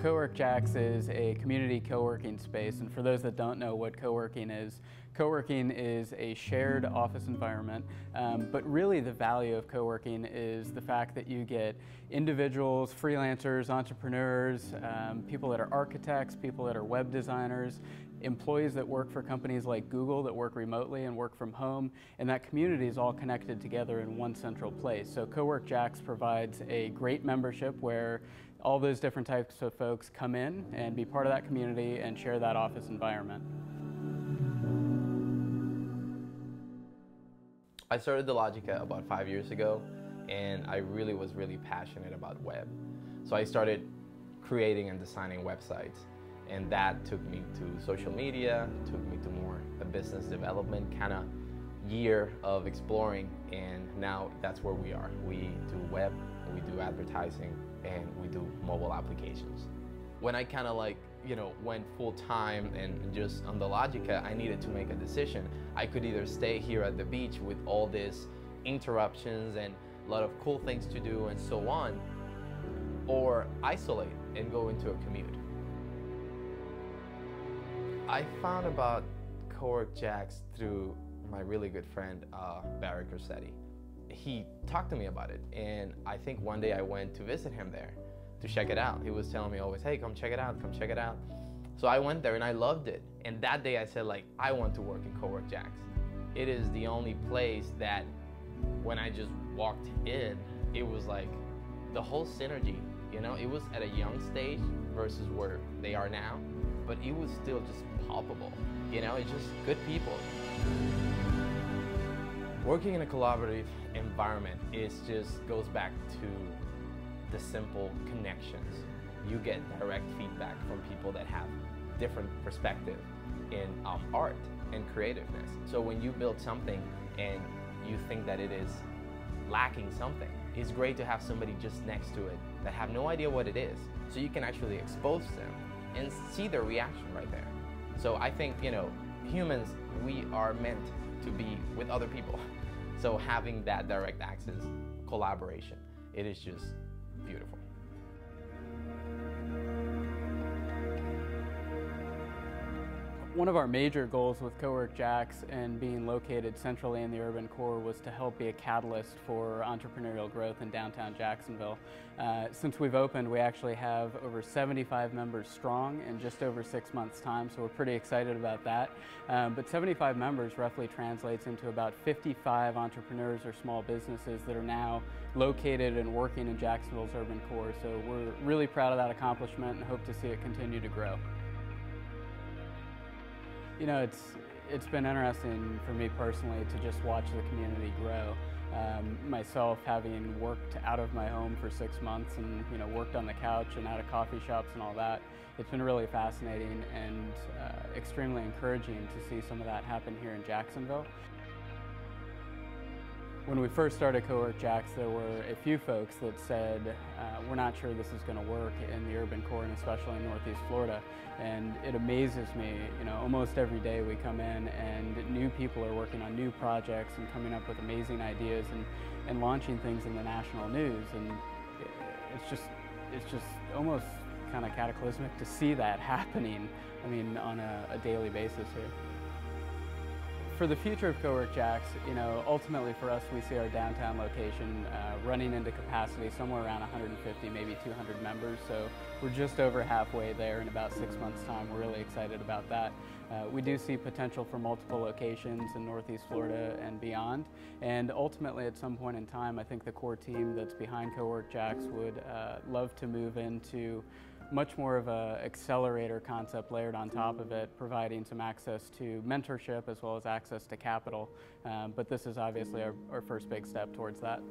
CoWork Jax is a community co-working space, and for those that don't know what co-working is a shared office environment, but really the value of co-working is the fact that you get individuals, freelancers, entrepreneurs, people that are architects, people that are web designers, employees that work for companies like Google that work remotely and work from home, and that community is all connected together in one central place. So CoWork Jax provides a great membership where all those different types of folks come in and be part of that community and share that office environment. I started the Logica about 5 years ago, and I was really passionate about web. So I started creating and designing websites, and that took me to social media, took me to more a business development kind of year of exploring, and now that's where we are. We do web, we do advertising, and we do mobile applications. When I kind of went full-time and just on the Logica, I needed to make a decision. I could either stay here at the beach with all these interruptions and a lot of cool things to do and so on, or isolate and go into a commute. I found about CoWork Jax through my really good friend, Barry Corsetti. He talked to me about it, and I think one day I went to visit him there to check it out. He was telling me always, hey, come check it out, come check it out. So I went there and I loved it. And that day I said, I want to work in CoWork Jax. It is the only place that when I just walked in, it was like the whole synergy, it was at a young stage versus where they are now, but it was still just palpable, it's just good people. Working in a collaborative environment goes back to the simple connections. You get direct feedback from people that have different perspective in art and creativeness. So when you build something and you think that it is lacking something, it's great to have somebody just next to it that have no idea what it is, so you can actually expose them and see their reaction right there. So I think, humans, we are meant to be with other people. So having that direct access, collaboration, it is just beautiful. One of our major goals with CoWork Jax and being located centrally in the urban core was to help be a catalyst for entrepreneurial growth in downtown Jacksonville. Since we've opened, we actually have over 75 members strong in just over 6 months' time, so we're pretty excited about that. But 75 members roughly translates into about 55 entrepreneurs or small businesses that are now located and working in Jacksonville's urban core. So we're really proud of that accomplishment and hope to see it continue to grow. It's been interesting for me personally to just watch the community grow. Myself, having worked out of my home for 6 months and worked on the couch and out of coffee shops and all that, it's been really fascinating and extremely encouraging to see some of that happen here in Jacksonville. When we first started CoWork Jax, there were a few folks that said, we're not sure this is going to work in the urban core and especially in Northeast Florida. And it amazes me, almost every day we come in and new people are working on new projects and coming up with amazing ideas and launching things in the national news. And it's just almost kind of cataclysmic to see that happening, on a daily basis here. For the future of CoWork Jax, ultimately for us, we see our downtown location running into capacity somewhere around 150, maybe 200 members. So we're just over halfway there in about 6 months' time. We're really excited about that. We do see potential for multiple locations in Northeast Florida and beyond. And ultimately, at some point in time, I think the core team that's behind CoWork Jax would love to move into much more of an accelerator concept layered on top of it, providing some access to mentorship as well as access to capital. But this is obviously our first big step towards that.